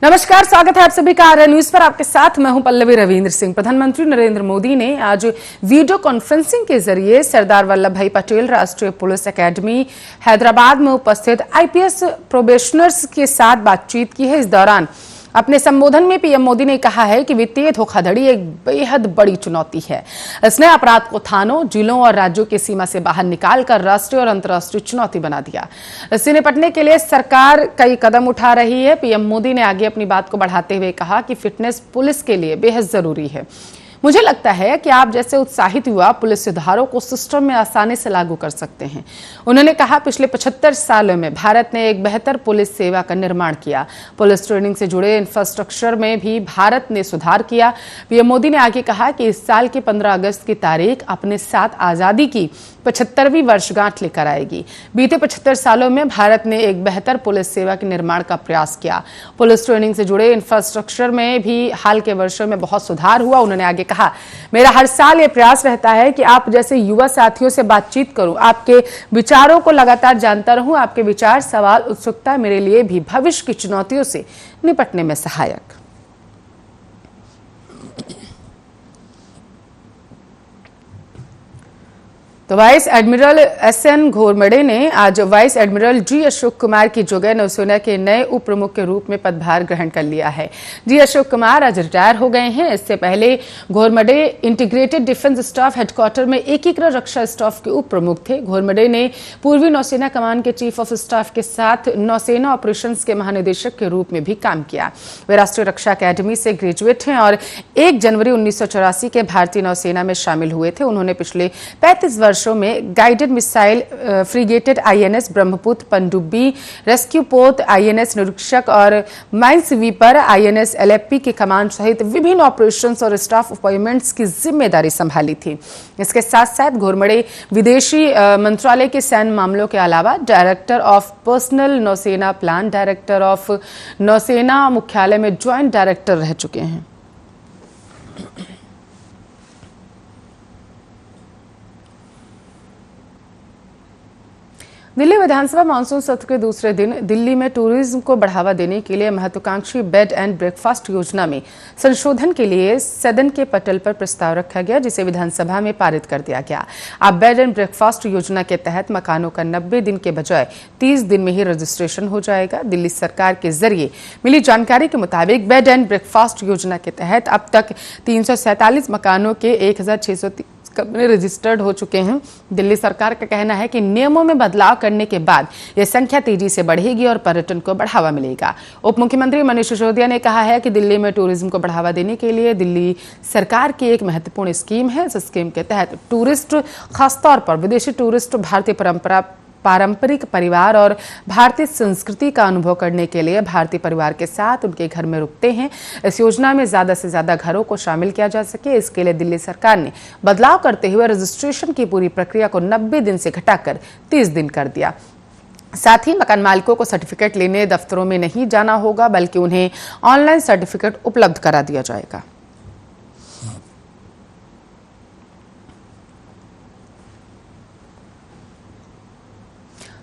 नमस्कार, स्वागत है आप सभी का आर्य न्यूज पर। आपके साथ मैं हूं पल्लवी रविंद्र सिंह। प्रधानमंत्री नरेंद्र मोदी ने आज वीडियो कॉन्फ्रेंसिंग के जरिए सरदार वल्लभ भाई पटेल राष्ट्रीय पुलिस एकेडमी हैदराबाद में उपस्थित आईपीएस प्रोबेशनर्स के साथ बातचीत की है। इस दौरान अपने संबोधन में पीएम मोदी ने कहा है कि वित्तीय धोखाधड़ी एक बेहद बड़ी चुनौती है। इसने अपराध को थानों, जिलों और राज्यों की सीमा से बाहर निकालकर राष्ट्रीय और अंतर्राष्ट्रीय चुनौती बना दिया। इससे निपटने के लिए सरकार कई कदम उठा रही है। पीएम मोदी ने आगे अपनी बात को बढ़ाते हुए कहा कि फिटनेस पुलिस के लिए बेहद जरूरी है। मुझे लगता है कि आप जैसे उत्साहित युवा पुलिस सुधारों को सिस्टम में आसानी से लागू कर सकते हैं। उन्होंने कहा, पिछले 75 सालों में भारत ने एक बेहतर पुलिस सेवा का निर्माण किया। पुलिस ट्रेनिंग से जुड़े इंफ्रास्ट्रक्चर में भी भारत ने सुधार किया। पीएम मोदी ने आगे कहा कि इस साल की 15 अगस्त की तारीख अपने साथ आजादी की 75वीं वर्षगांठ लेकर आएगी। बीते 75 सालों में भारत ने एक बेहतर पुलिस सेवा के निर्माण का प्रयास किया। पुलिस ट्रेनिंग से जुड़े इंफ्रास्ट्रक्चर में भी हाल के वर्षों में बहुत सुधार हुआ। उन्होंने आगे कहा, मेरा हर साल ये प्रयास रहता है कि आप जैसे युवा साथियों से बातचीत करूं, आपके विचारों को लगातार जानता रहूं। आपके विचार, सवाल, उत्सुकता मेरे लिए भी भविष्य की चुनौतियों से निपटने में सहायक। तो वाइस एडमिरल एसएन घोरमडे ने आज vice admiral G Ashok Kumar की जगह नौसेना के नए उप प्रमुख के रूप में पदभार ग्रहण कर लिया है। जी अशोक कुमार आज रिटायर हो गए हैं। इससे पहले Ghormade integrated defence staff headquarter में एकीकृत रक्षा स्टाफ के उप प्रमुख थे। घोरमडे ने पूर्वी नौसेना कमान के चीफ ऑफ स्टाफ के साथ नौसेना ऑपरेशंस के महानिदेशक के रूप में भी काम किया। वे राष्ट्रीय रक्षा अकेडमी से ग्रेजुएट हैं और 1 जनवरी 1984 के भारतीय नौसेना में शामिल हुए थे। उन्होंने पिछले 35 वर्षों में गाइडेड मिसाइल फ्रिगेटेड आईएनएस ब्रह्मपुत्र, पनडुब्बी रेस्क्यू पोत आईएनएस निरीक्षक और माइन स्वीपर आईएनएस एलएफपी की कमान सहित विभिन्न ऑपरेशंस और स्टाफ अपॉइंटमेंट्स की जिम्मेदारी संभाली थी। इसके साथ साथ घोरमडे विदेशी मंत्रालय के सैन्य मामलों के अलावा डायरेक्टर ऑफ पर्सनल नौसेना प्लान, डायरेक्टर ऑफ नौसेना मुख्यालय में ज्वाइंट डायरेक्टर रह चुके हैं। दिल्ली विधानसभा मानसून सत्र के दूसरे दिन दिल्ली में टूरिज्म को बढ़ावा देने के लिए महत्वाकांक्षी बेड एंड ब्रेकफास्ट योजना में संशोधन के लिए सदन के पटल पर प्रस्ताव रखा गया, जिसे विधानसभा में पारित कर दिया गया। अब बेड एंड ब्रेकफास्ट योजना के तहत मकानों का 90 दिन के बजाय 30 दिन में ही रजिस्ट्रेशन हो जाएगा। दिल्ली सरकार के जरिए मिली जानकारी के मुताबिक बेड एंड ब्रेकफास्ट योजना के तहत अब तक 347 मकानों के 1630 कमरे रजिस्टर्ड हो चुके हैं। दिल्ली सरकार का कहना है कि नियमों में बदलाव करने के बाद यह संख्या तेजी से बढ़ेगी और पर्यटन को बढ़ावा मिलेगा। उप मुख्यमंत्री मनीष सिसोदिया ने कहा है कि दिल्ली में टूरिज्म को बढ़ावा देने के लिए दिल्ली सरकार की एक महत्वपूर्ण स्कीम है। इस स्कीम के तहत टूरिस्ट, खासतौर पर विदेशी टूरिस्ट, भारतीय पारंपरिक परिवार और भारतीय संस्कृति का अनुभव करने के लिए भारतीय परिवार के साथ उनके घर में रुकते हैं। इस योजना में ज्यादा से ज्यादा घरों को शामिल किया जा सके, इसके लिए दिल्ली सरकार ने बदलाव करते हुए रजिस्ट्रेशन की पूरी प्रक्रिया को 90 दिन से घटाकर 30 दिन कर दिया। साथ ही मकान मालिकों को सर्टिफिकेट लेने दफ्तरों में नहीं जाना होगा, बल्कि उन्हें ऑनलाइन सर्टिफिकेट उपलब्ध करा दिया जाएगा।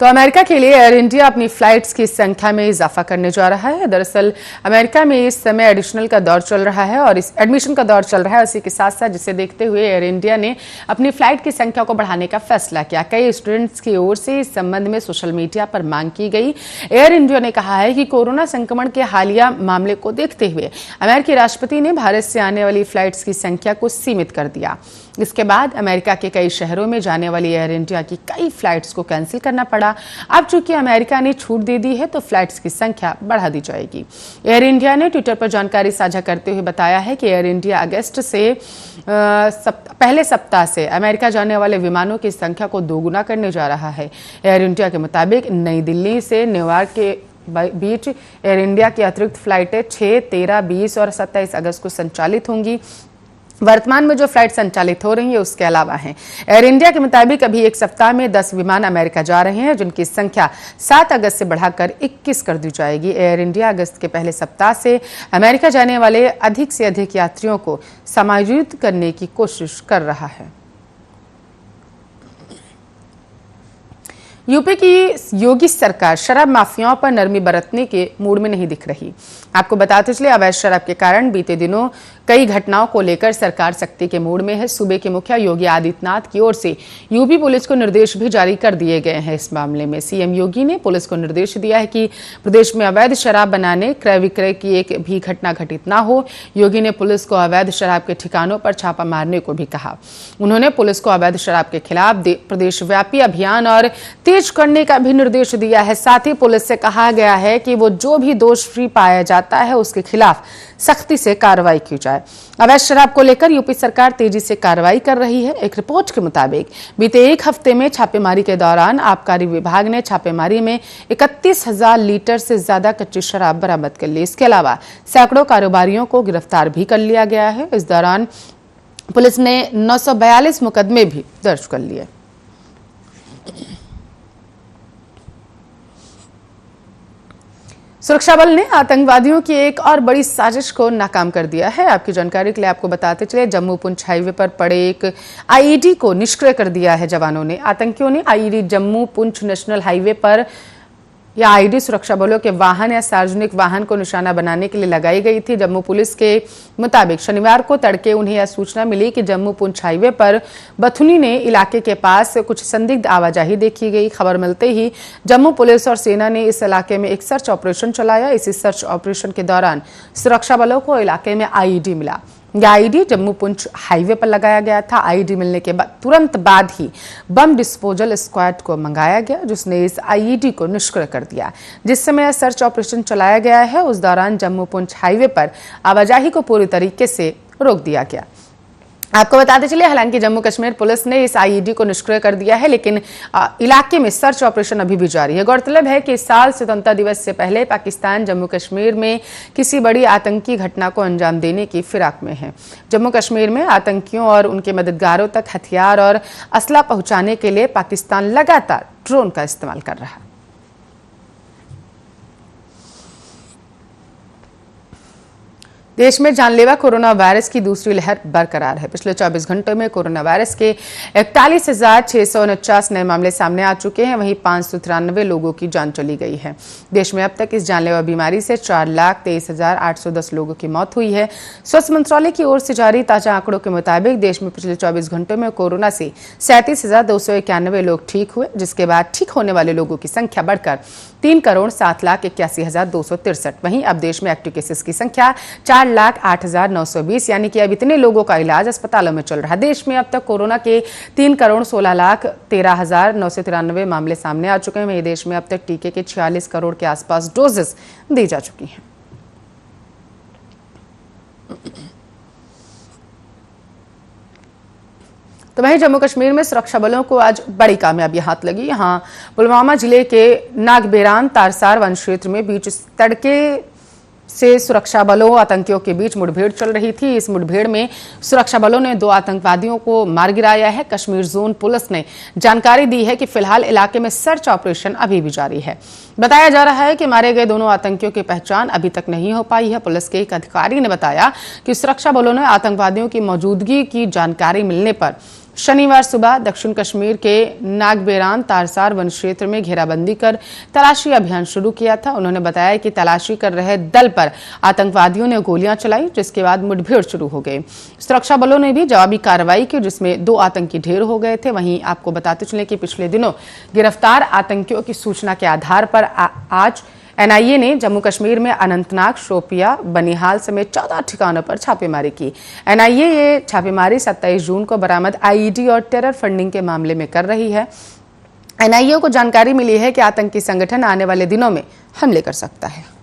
तो अमेरिका के लिए एयर इंडिया अपनी फ्लाइट्स की संख्या में इजाफा करने जा रहा है। दरअसल अमेरिका में इस समय एडिशनल का दौर चल रहा है और इस एडमिशन का दौर चल रहा है। इसी के साथ साथ जिसे देखते हुए एयर इंडिया ने अपनी फ्लाइट की संख्या को बढ़ाने का फैसला किया। कई स्टूडेंट्स की ओर से इस संबंध में सोशल मीडिया पर मांग की गई। एयर इंडिया ने कहा है कि कोरोना संक्रमण के हालिया मामले को देखते हुए अमेरिकी राष्ट्रपति ने भारत से आने वाली फ्लाइट्स की संख्या को सीमित कर दिया। इसके बाद अमेरिका के कई शहरों में जाने वाली एयर इंडिया की कई फ्लाइट्स को कैंसिल करना पड़ा। अब चूंकि अमेरिका ने छूट दे दी है, तो फ्लाइट्स की संख्या बढ़ा दी जाएगी। एयर इंडिया ने ट्विटर पर जानकारी साझा करते हुए बताया है कि एयर इंडिया अगस्त से पहले सप्ताह से अमेरिका जाने वाले विमानों की संख्या को दोगुना करने जा रहा है। एयर इंडिया के मुताबिक नई दिल्ली से न्यूयॉर्क के बीच एयर इंडिया की अतिरिक्त फ्लाइटें 6, 13, 20 और 27 अगस्त को संचालित होंगी। वर्तमान में जो फ्लाइट संचालित हो रही है उसके अलावा हैं। एयर इंडिया के मुताबिक अभी एक सप्ताह में 10 विमान अमेरिका जा रहे हैं, जिनकी संख्या 7 अगस्त से बढ़ाकर 21 कर दी जाएगी। एयर इंडिया अगस्त के पहले सप्ताह से अमेरिका जाने वाले अधिक से अधिक यात्रियों को समायोजित करने की कोशिश कर रहा है। यूपी की योगी सरकार शराब माफियाओं पर नरमी बरतने के मूड में नहीं दिख रही। आपको बताते चले, अवैध शराब के कारण बीते दिनों कई घटनाओं को लेकर सरकार सख्ती के मूड में है। सूबे के मुखिया योगी आदित्यनाथ की ओर से यूपी पुलिस को निर्देश भी जारी कर दिए गए हैं। इस मामले में सीएम योगी ने पुलिस को निर्देश दिया है कि प्रदेश में अवैध शराब बनाने, क्रय विक्रय की एक भी घटना घटित न हो। योगी ने पुलिस को अवैध शराब के ठिकानों पर छापा मारने को भी कहा। उन्होंने पुलिस को अवैध शराब के खिलाफ प्रदेशव्यापी अभियान और तेज करने का भी निर्देश दिया है। साथ ही पुलिस से कहा गया है कि वो जो भी दोषी पाया जाता है उसके खिलाफ सख्ती से कार्रवाई की जाए। अवैध शराब को लेकर यूपी सरकार तेजी से कार्रवाई कर रही है। एक रिपोर्ट के मुताबिक बीते एक हफ्ते में छापेमारी के दौरान आबकारी विभाग ने छापेमारी में 31,000 लीटर से ज्यादा कच्ची शराब बरामद कर ली। इसके अलावा सैकड़ों कारोबारियों को गिरफ्तार भी कर लिया गया है। इस दौरान पुलिस ने 942 मुकदमे भी दर्ज कर लिए। सुरक्षा बल ने आतंकवादियों की एक और बड़ी साजिश को नाकाम कर दिया है। आपकी जानकारी के लिए आपको बताते चले, जम्मू पुंछ हाईवे पर पड़े एक आईईडी को निष्क्रिय कर दिया है जवानों ने। आतंकियों ने IED Jammu Poonch national highway पर यह आईडी सुरक्षा बलों के वाहन या सार्वजनिक वाहन को निशाना बनाने के लिए लगाई गई थी। जम्मू पुलिस के मुताबिक शनिवार को तड़के उन्हें यह सूचना मिली कि जम्मू पुंछ हाईवे पर बथुनी ने इलाके के पास कुछ संदिग्ध आवाजाही देखी गई। खबर मिलते ही जम्मू पुलिस और सेना ने इस इलाके में एक सर्च ऑपरेशन चलाया। इसी सर्च ऑपरेशन के दौरान सुरक्षा बलों को इलाके में आईईडी मिला। यह आईडी जम्मू पुंछ हाईवे पर लगाया गया था। आईडी मिलने के तुरंत बाद ही बम डिस्पोजल स्क्वाड को मंगाया गया, जिसने इस आईईडी को निष्क्रिय कर दिया। जिस समय सर्च ऑपरेशन चलाया गया है उस दौरान जम्मू पुंछ हाईवे पर आवाजाही को पूरी तरीके से रोक दिया गया। आपको बताते चलिए, हालांकि जम्मू कश्मीर पुलिस ने इस आईईडी को निष्क्रिय कर दिया है, लेकिन इलाके में सर्च ऑपरेशन अभी भी जारी है। गौरतलब है कि इस साल स्वतंत्रता दिवस से पहले पाकिस्तान जम्मू कश्मीर में किसी बड़ी आतंकी घटना को अंजाम देने की फिराक में है। जम्मू कश्मीर में आतंकियों और उनके मददगारों तक हथियार और असला पहुंचाने के लिए पाकिस्तान लगातार ड्रोन का इस्तेमाल कर रहा है। देश में जानलेवा कोरोना वायरस की दूसरी लहर बरकरार है। पिछले 24 घंटों में कोरोना वायरस के 41,649 नए मामले सामने आ चुके हैं। वहीं 593 लोगों की जान चली गई है। देश में अब तक इस जानलेवा बीमारी से 4,23,810 लोगों की मौत हुई है। स्वास्थ्य मंत्रालय की ओर से जारी ताजा आंकड़ों के मुताबिक देश में पिछले 24 घंटों में कोरोना से 37,291 लोग ठीक हुए, जिसके बाद ठीक होने वाले लोगों की संख्या बढ़कर 3,07,81,263। वहीं अब देश में एक्टिव केसेस की संख्या 4,08,920, यानी कि अब इतने लोगों का इलाज अस्पतालों में चल रहा है। देश में अब तक कोरोना के 3,16,13,993 मामले सामने आ चुके हैं। वहीं देश में अब तक टीके के 46 करोड़ के आसपास डोजेस दी जा चुकी हैं। तो वहीं जम्मू कश्मीर में सुरक्षा बलों को आज बड़ी कामयाबी हाथ लगी। यहां पुलवामा जिले के नागबेरान तारसार वन क्षेत्र में बीच तड़के से सुरक्षा बलों आतंकियों के बीच मुठभेड़ चल रही थी। इस मुठभेड़ में सुरक्षा बलों ने 2 आतंकवादियों को मार गिराया है। कश्मीर जोन पुलिस ने जानकारी दी है कि फिलहाल इलाके में सर्च ऑपरेशन अभी भी जारी है। बताया जा रहा है कि मारे गए दोनों आतंकियों की पहचान अभी तक नहीं हो पाई है। पुलिस के एक अधिकारी ने बताया कि सुरक्षा बलों ने आतंकवादियों की मौजूदगी की जानकारी मिलने पर शनिवार सुबह दक्षिण कश्मीर के नागबेरान तारसार वन क्षेत्र में घेराबंदी कर तलाशी अभियान शुरू किया था। उन्होंने बताया कि तलाशी कर रहे दल पर आतंकवादियों ने गोलियां चलाई, जिसके बाद मुठभेड़ शुरू हो गई। सुरक्षा बलों ने भी जवाबी कार्रवाई की, जिसमें 2 आतंकी ढेर हो गए थे। वहीं आपको बताते चले कि पिछले दिनों गिरफ्तार आतंकियों की सूचना के आधार पर आज एनआईए ने जम्मू कश्मीर में अनंतनाग, शोपिया, बनिहाल समेत 14 ठिकानों पर छापेमारी की। एनआईए ये छापेमारी 27 जून को बरामद आईईडी और टेरर फंडिंग के मामले में कर रही है। एनआईए को जानकारी मिली है कि आतंकी संगठन आने वाले दिनों में हमले कर सकता है।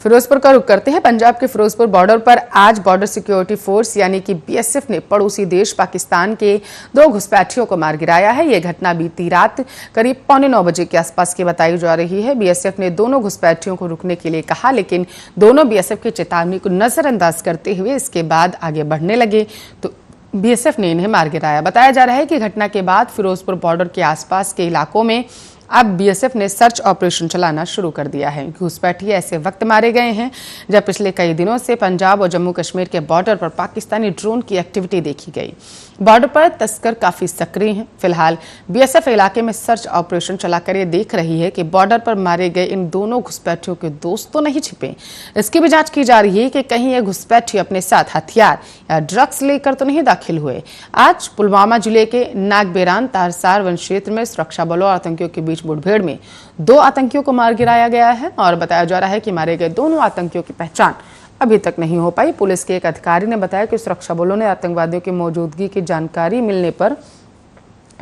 फिरोजपुर का रुख करते हैं। पंजाब के फिरोजपुर बॉर्डर पर आज बॉर्डर सिक्योरिटी फोर्स यानी कि बीएसएफ ने पड़ोसी देश पाकिस्तान के 2 घुसपैठियों को मार गिराया है। यह घटना बीती रात करीब 8:45 बजे के आसपास की बताई जा रही है। बीएसएफ ने दोनों घुसपैठियों को रुकने के लिए कहा, लेकिन दोनों बीएसएफ की चेतावनी को नजरअंदाज करते हुए इसके बाद आगे बढ़ने लगे तो बीएसएफ ने इन्हें मार गिराया। बताया जा रहा है कि घटना के बाद फिरोजपुर बॉर्डर के आसपास के इलाकों में अब बीएसएफ ने सर्च ऑपरेशन चलाना शुरू कर दिया है। घुसपैठिए ऐसे वक्त मारे गए हैं जब पिछले कई दिनों से पंजाब और जम्मू कश्मीर के बॉर्डर पर पाकिस्तानी ड्रोन की एक्टिविटी देखी गई। बॉर्डर पर तस्कर काफी सक्रिय हैं। फिलहाल बीएसएफ इलाके में सर्च ऑपरेशन चलाकर ये देख रही है कि बॉर्डर पर मारे गए इन दोनों घुसपैठियों के दोस्त तो नहीं छिपे। इसकी भी जांच की जा रही है कि कहीं ये घुसपैठी अपने साथ हथियार या ड्रग्स लेकर तो नहीं दाखिल हुए। आज पुलवामा जिले के नागबेरान तारसार वन क्षेत्र में सुरक्षा बलों और आतंकियों के बीच मुठभेड़ में 2 आतंकियों को मार गिराया गया है और बताया जा रहा है कि मारे गए दोनों आतंकियों की पहचान अभी तक नहीं हो पाई। पुलिस के एक अधिकारी ने बताया कि सुरक्षा बलों ने आतंकवादियों की मौजूदगी की जानकारी मिलने पर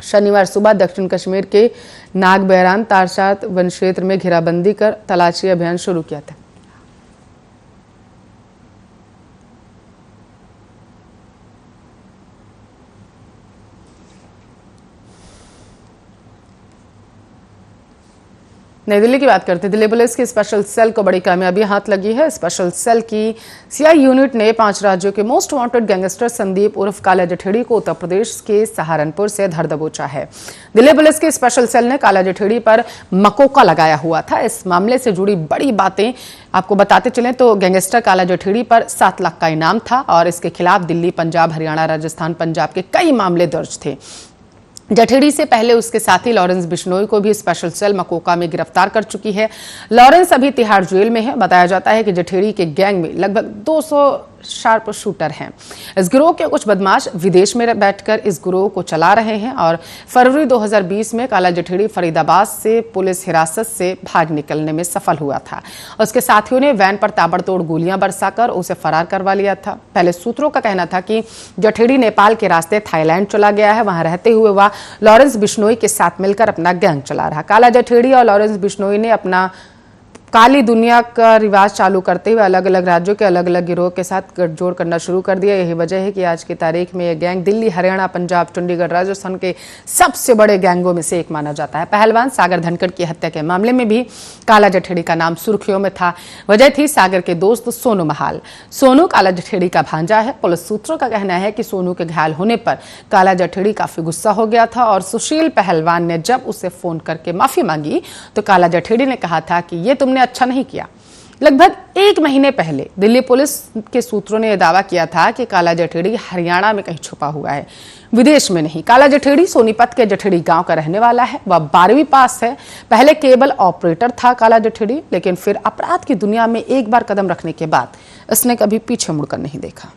शनिवार सुबह दक्षिण कश्मीर के नागबैरान तारसार वन क्षेत्र में घेराबंदी कर तलाशी अभियान शुरू किया था। नई दिल्ली की बात करते हैं। दिल्ली पुलिस की स्पेशल सेल को बड़ी कामयाबी हाथ लगी है। स्पेशल सेल की सीआई यूनिट ने 5 राज्यों के मोस्ट वांटेड गैंगस्टर संदीप उर्फ काला जठेड़ी को उत्तर प्रदेश के सहारनपुर से धर दबोचा है। दिल्ली पुलिस की स्पेशल सेल ने काला जठेड़ी पर मकोका लगाया हुआ था। इस मामले से जुड़ी बड़ी बातें आपको बताते चलें तो गैंगस्टर काला जठेड़ी पर 7 लाख का इनाम था और इसके खिलाफ दिल्ली, पंजाब, हरियाणा, राजस्थान, पंजाब के कई मामले दर्ज थे। जठेड़ी से पहले उसके साथी लॉरेंस बिश्नोई को भी स्पेशल सेल मकोका में गिरफ्तार कर चुकी है। लॉरेंस अभी तिहाड़ जेल में है। बताया जाता है कि जठेड़ी के गैंग में लगभग 200 शार्प शूटर हैं। इस गिरोह के कुछ बदमाश विदेश में बैठकर इस गिरोह को चला रहे हैं और फरवरी 2020 में काला जठेड़ी फरीदाबाद से पुलिस हिरासत से भाग निकलने में सफल हुआ था। उसके साथियों ने वैन पर ताबड़तोड़ गोलियां बरसाकर उसे फरार करवा लिया था। पहले सूत्रों का कहना था कि जठेड़ी नेपाल के रास्ते थाईलैंड चला गया है। वहां रहते हुए वह लॉरेंस बिश्नोई के साथ मिलकर अपना गैंग चला रहा। काला जठेड़ी और लॉरेंस बिश्नोई ने अपना काली दुनिया का रिवाज चालू करते हुए अलग अलग राज्यों के अलग अलग गिरोह के साथ गठजोड़ करना शुरू कर दिया। यही वजह है कि आज की तारीख में यह गैंग दिल्ली, हरियाणा, पंजाब, चंडीगढ़, राजस्थान के सबसे बड़े गैंगों में से एक माना जाता है। पहलवान सागर धनखड़ की हत्या के मामले में भी काला जठेड़ी का नाम सुर्खियों में था। वजह थी सागर के दोस्त सोनू महाल। सोनू काला जठेड़ी का भांजा है। पुलिस सूत्रों का कहना है कि सोनू के घायल होने पर काला जठेड़ी काफी गुस्सा हो गया था और सुशील पहलवान ने जब उसे फोन करके माफी मांगी तो काला जठेड़ी ने कहा था कि ये तुमने अच्छा नहीं किया। लगभग 1 महीने पहले दिल्ली पुलिस के सूत्रों ने यह दावा किया था कि काला जठेड़ी हरियाणा में कहीं छुपा हुआ है, विदेश में नहीं। काला जठेड़ी सोनीपत के जठेड़ी गांव का रहने वाला है। वह 12वीं पास है। पहले केबल ऑपरेटर था काला जठेड़ी, लेकिन फिर अपराध की दुनिया में एक बार कदम रखने के बाद इसने कभी पीछे मुड़कर नहीं देखा।